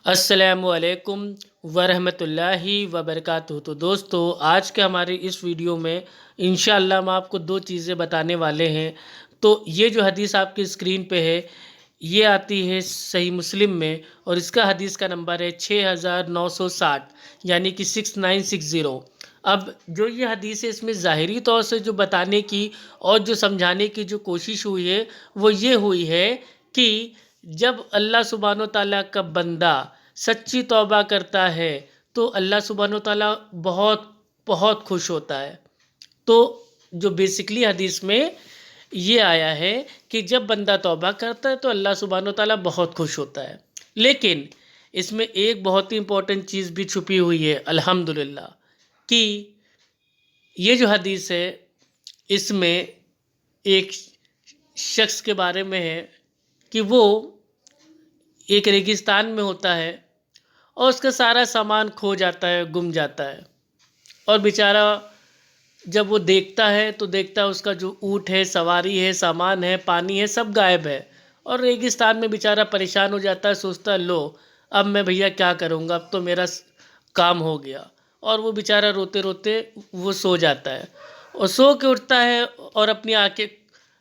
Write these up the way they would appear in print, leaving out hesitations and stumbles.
السلام علیکم ورحمۃ اللہ وبرکاتہ۔ تو دوستو، آج کے ہمارے اس ویڈیو میں انشاءاللہ ہم آپ کو دو چیزیں بتانے والے ہیں۔ تو یہ جو حدیث آپ کی اسکرین پہ ہے یہ آتی ہے صحیح مسلم میں، اور اس کا حدیث کا نمبر ہے 6960، یعنی کہ 6960۔ اب جو یہ حدیث ہے اس میں ظاہری طور سے جو بتانے کی اور جو سمجھانے کی جو کوشش ہوئی ہے وہ یہ ہوئی ہے کہ جب اللہ سبحانہ و تعالیٰ کا بندہ سچی توبہ کرتا ہے تو اللہ سبحانہ و تعالیٰ بہت بہت خوش ہوتا ہے۔ تو جو بیسکلی حدیث میں یہ آیا ہے کہ جب بندہ توبہ کرتا ہے تو اللہ سبحانہ و تعالیٰ بہت خوش ہوتا ہے، لیکن اس میں ایک بہت ہی امپورٹنٹ چیز بھی چھپی ہوئی ہے الحمدللہ، کہ یہ جو حدیث ہے اس میں ایک شخص کے بارے میں ہے کہ وہ ایک ریگستان میں ہوتا ہے اور اس کا سارا سامان کھو جاتا ہے، گم جاتا ہے، اور بیچارہ جب وہ دیکھتا ہے تو دیکھتا ہے اس کا جو اونٹ ہے، سواری ہے، سامان ہے، پانی ہے، سب غائب ہے، اور ریگستان میں بیچارہ پریشان ہو جاتا ہے، سوچتا ہے لو اب میں بھیا کیا کروں گا، اب تو میرا کام ہو گیا، اور وہ بیچارہ روتے روتے وہ سو جاتا ہے، اور سو کے اٹھتا ہے اور اپنی آنکھیں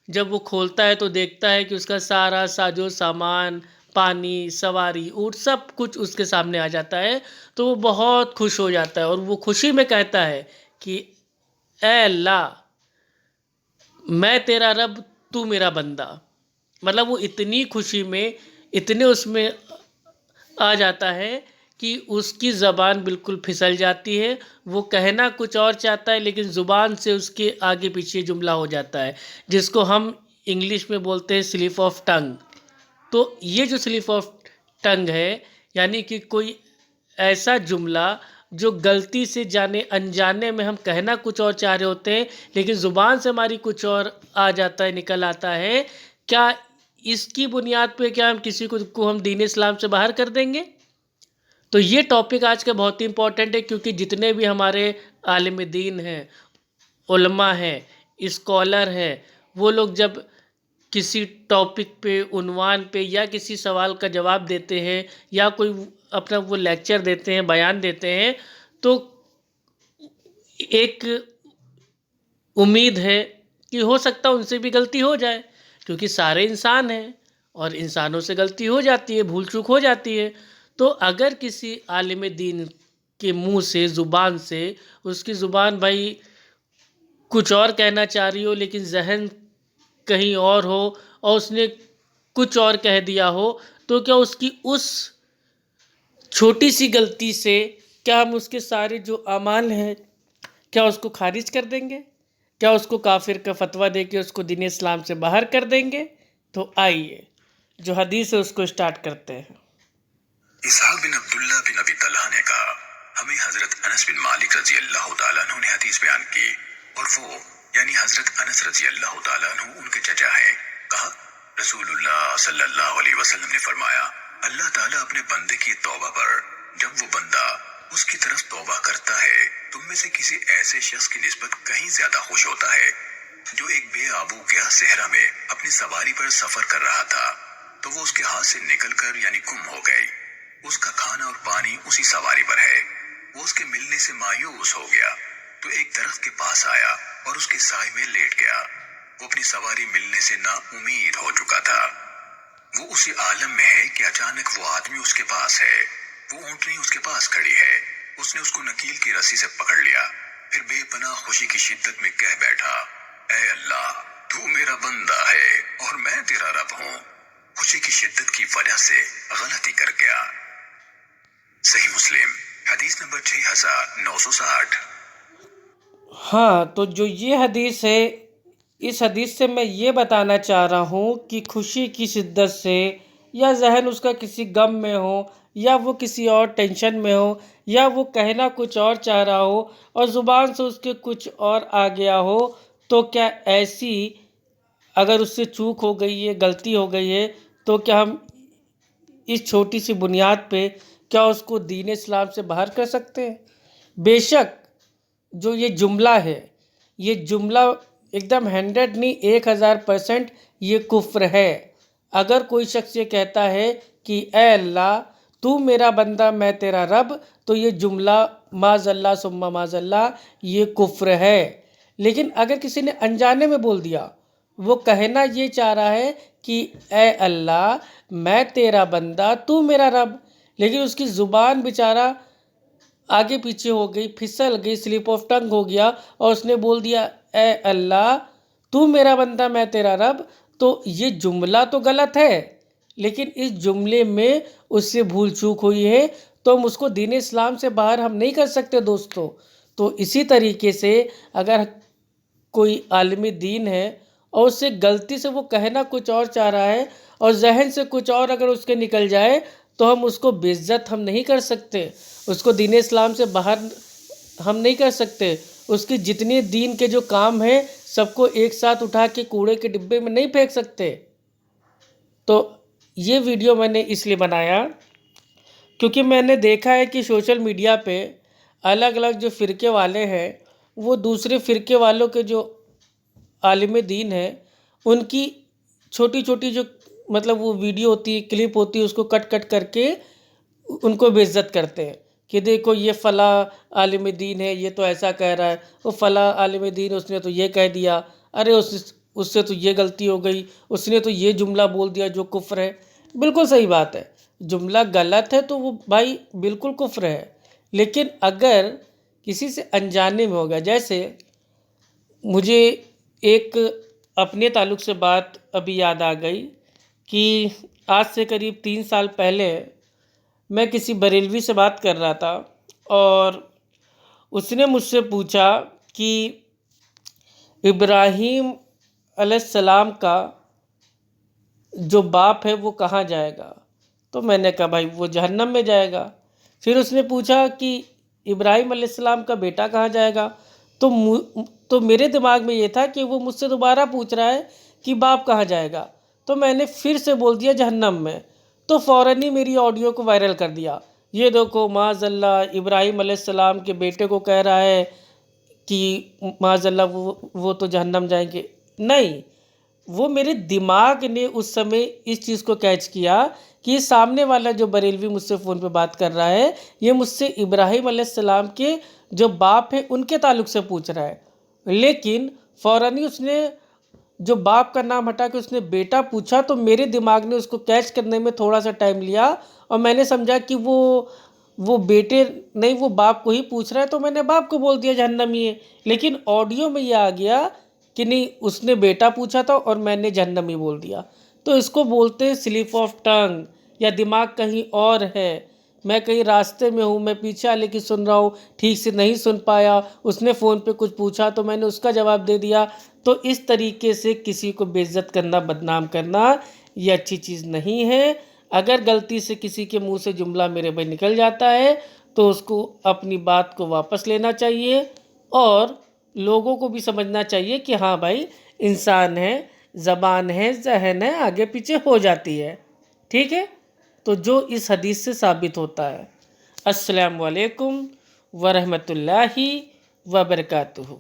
جب وہ کھولتا ہے تو دیکھتا ہے کہ اس کا سارا ساجو سامان، پانی، سواری، اونٹ، سب کچھ اس کے سامنے آ جاتا ہے۔ تو وہ بہت خوش ہو جاتا ہے اور وہ خوشی میں کہتا ہے کہ اے اللہ، میں تیرا رب، تو میرا بندہ۔ مطلب وہ اتنی خوشی میں، اتنے اس میں آ جاتا ہے کہ اس کی زبان بالکل پھسل جاتی ہے، وہ کہنا کچھ اور چاہتا ہے لیکن زبان سے اس کے آگے پیچھے جملہ ہو جاتا ہے، جس کو ہم انگلش میں بولتے ہیں سلپ آف ٹنگ۔ تو یہ جو سلپ آف ٹنگ ہے، یعنی کہ کوئی ایسا جملہ جو غلطی سے جانے انجانے میں ہم کہنا کچھ اور چاہ رہے ہوتے ہیں لیکن زبان سے ہماری کچھ اور آ جاتا ہے، نکل آتا ہے، کیا اس کی بنیاد پہ کیا ہم کسی کو ہم دین اسلام سے باہر کر دیں گے؟ تو یہ ٹاپک آج کا بہت ہی امپورٹنٹ ہے، کیونکہ جتنے بھی ہمارے عالم دین ہیں، علماء ہیں، اسکالر ہیں، وہ لوگ جب کسی ٹاپک پہ، عنوان پہ، یا کسی سوال کا جواب دیتے ہیں یا کوئی اپنا وہ لیکچر دیتے ہیں، بیان دیتے ہیں، تو ایک امید ہے کہ ہو سکتا ہے ان سے بھی غلطی ہو جائے، کیونکہ سارے انسان ہیں اور انسانوں سے غلطی ہو جاتی ہے، بھول چوک ہو جاتی ہے۔ تو اگر کسی عالم دین کے منہ سے، زبان سے، اس کی زبان بھائی کچھ اور کہنا چاہ رہی ہو لیکن ذہن کہیں اور ہو اور اس نے کچھ اور کہہ دیا ہو، تو کیا اس کی اس چھوٹی سی غلطی سے کیا ہم اس کے سارے جو اعمال ہیں کیا اس کو خارج کر دیں گے؟ کیا اس کو کافر کا فتویٰ دے کے اس کو دین اسلام سے باہر کر دیں گے؟ تو آئیے جو حدیث ہے اس کو اسٹارٹ کرتے ہیں۔ اسحاق بن عبداللہ بن ابی طلحہ نے کہا، ہمیں حضرت انس بن مالک رضی اللہ تعالیٰ عنہ نے حدیث بیان کی، اور وہ یعنی حضرت انس رضی اللہ تعالیٰ عنہ ان کے چچا ہیں، کہا رسول اللہ صلی اللہ علیہ وسلم نے فرمایا، اللہ تعالیٰ اپنے بندے کی توبہ پر جب وہ بندہ اس کی طرف توبہ کرتا ہے، تم میں سے کسی ایسے شخص کی نسبت کہیں زیادہ خوش ہوتا ہے جو ایک بے آبو گیا صحرا میں اپنی سواری پر سفر کر رہا تھا، تو وہ اس کے ہاتھ سے نکل کر یعنی گم ہو گئی، اس کا کھانا اور پانی اسی سواری پر ہے، وہ اس کے ملنے سے مایوس ہو گیا تو ایک درخت کے پاس آیا اور اس کے سائے میں لیٹ گیا، وہ اپنی سواری ملنے سے نا امید ہو چکا تھا، وہ اسی عالم میں ہے کہ اچانک وہ آدمی اس کے پاس ہے، وہ اونٹنی اس کے پاس کھڑی ہے، اس نے اس کو نکیل کی رسی سے پکڑ لیا، پھر بے پناہ خوشی کی شدت میں کہہ بیٹھا، اے اللہ، تو میرا بندہ ہے اور میں تیرا رب ہوں، خوشی کی شدت کی وجہ سے غلطی کر گیا۔ صحیح مسلم حدیث نمبر 6960۔ ہاں، تو جو یہ حدیث ہے، اس حدیث سے میں یہ بتانا چاہ رہا ہوں کہ خوشی کی شدت سے یا ذہن اس کا کسی غم میں ہو یا وہ کسی اور ٹینشن میں ہو یا وہ کہنا کچھ اور چاہ رہا ہو اور زبان سے اس کے کچھ اور آ گیا ہو، تو کیا ایسی اگر اس سے چوک ہو گئی ہے، غلطی ہو گئی ہے، تو کیا ہم اس چھوٹی سی بنیاد پہ کیا اس کو دین اسلام سے باہر کر سکتے ہیں؟ بے شک جو یہ جملہ ہے، یہ جملہ ایک دم 100 نہیں 1000% یہ کفر ہے۔ اگر کوئی شخص یہ کہتا ہے کہ اے اللہ، تو میرا بندہ میں تیرا رب، تو یہ جملہ معاذاللہ ثم معاذاللہ یہ کفر ہے۔ لیکن اگر کسی نے انجانے میں بول دیا، وہ کہنا یہ چاہ رہا ہے کہ اے اللہ میں تیرا بندہ تو میرا رب، لیکن اس کی زبان بیچارہ آگے پیچھے ہو گئی، پھسل گئی، سلپ آف ٹنگ ہو گیا، اور اس نے بول دیا اے اللہ تو میرا بندہ میں تیرا رب، تو یہ جملہ تو غلط ہے، لیکن اس جملے میں اس سے بھول چوک ہوئی ہے، تو ہم اس کو دین اسلام سے باہر ہم نہیں کر سکتے دوستو۔ تو اسی طریقے سے اگر کوئی عالم دین ہے اور اس سے غلطی سے وہ کہنا کچھ اور چاہ رہا ہے اور ذہن سے کچھ اور اگر اس کے نکل جائے، تو ہم اس کو بے عزت ہم نہیں کر سکتے، اس کو دین اسلام سے باہر ہم نہیں کر سکتے، اس کی جتنے دین کے جو کام ہیں سب کو ایک ساتھ اٹھا کے کوڑے کے ڈبے میں نہیں پھینک سکتے۔ تو یہ ویڈیو میں نے اس لیے بنایا کیونکہ میں نے دیکھا ہے کہ سوشل میڈیا پہ الگ الگ جو فرقے والے ہیں وہ دوسرے فرقے والوں کے جو عالم دین ہیں ان کی چھوٹی چھوٹی جو مطلب وہ ویڈیو ہوتی ہے، کلپ ہوتی ہے، اس کو کٹ کٹ کر کے ان کو بے عزت کرتے ہیں کہ دیکھو یہ فلاں عالم دین ہے، یہ تو ایسا کہہ رہا ہے، وہ فلاں عالم دین اس نے تو یہ کہہ دیا، ارے اس سے تو یہ غلطی ہو گئی، اس نے تو یہ جملہ بول دیا جو کفر ہے۔ بالکل صحیح بات ہے، جملہ غلط ہے تو وہ بھائی بالکل کفر ہے، لیکن اگر کسی سے انجانے میں ہو گیا، جیسے مجھے ایک اپنے تعلق سے بات ابھی یاد آ گئی کہ آج سے قریب 3 سال پہلے میں کسی بریلوی سے بات کر رہا تھا اور اس نے مجھ سے پوچھا کہ ابراہیم علیہ السلام کا جو باپ ہے وہ کہاں جائے گا؟ تو میں نے کہا بھائی وہ جہنم میں جائے گا۔ پھر اس نے پوچھا کہ ابراہیم علیہ السلام کا بیٹا کہاں جائے گا؟ تو میرے دماغ میں یہ تھا کہ وہ مجھ سے دوبارہ پوچھ رہا ہے کہ باپ کہاں جائے گا، تو میں نے پھر سے بول دیا جہنم میں، تو فوراً ہی میری آڈیو کو وائرل کر دیا، یہ دیکھو معاذ اللہ ابراہیم علیہ السلام کے بیٹے کو کہہ رہا ہے کہ معاذ اللہ وہ تو جہنم جائیں گے۔ نہیں، وہ میرے دماغ نے اس سمے اس چیز کو کیچ کیا کہ یہ سامنے والا جو بریلوی مجھ سے فون پہ بات کر رہا ہے یہ مجھ سے ابراہیم علیہ السلام کے جو باپ ہیں ان کے تعلق سے پوچھ رہا ہے، لیکن فوراً ہی اس نے جو باپ کا نام ہٹا کے اس نے بیٹا پوچھا، تو میرے دماغ نے اس کو کیچ کرنے میں تھوڑا سا ٹائم لیا اور میں نے سمجھا کہ وہ بیٹے نہیں، وہ باپ کو ہی پوچھ رہا ہے، تو میں نے باپ کو بول دیا جہنم ہی ہے، لیکن آڈیو میں یہ آ گیا کہ نہیں اس نے بیٹا پوچھا تھا اور میں نے جہنم ہی بول دیا۔ تو اس کو بولتے ہیں سلپ آف ٹنگ، یا دماغ کہیں اور ہے، میں کہیں راستے میں ہوں، میں پیچھے والے کی سن رہا ہوں، ٹھیک سے نہیں سن پایا، اس نے فون پہ کچھ پوچھا تو میں نے اس کا جواب دے دیا۔ تو اس طریقے سے کسی کو بے عزت کرنا، بدنام کرنا یہ اچھی چیز نہیں ہے۔ اگر غلطی سے کسی کے منہ سے جملہ میرے بھائی نکل جاتا ہے تو اس کو اپنی بات کو واپس لینا چاہیے اور لوگوں کو بھی سمجھنا چاہیے کہ ہاں بھائی انسان ہے، زبان ہے، ذہن ہے، آگے پیچھے ہو جاتی ہے، ٹھیک ہے؟ تو جو اس حدیث سے ثابت ہوتا ہے۔ السلام علیکم ورحمۃ اللہ وبرکاتہ۔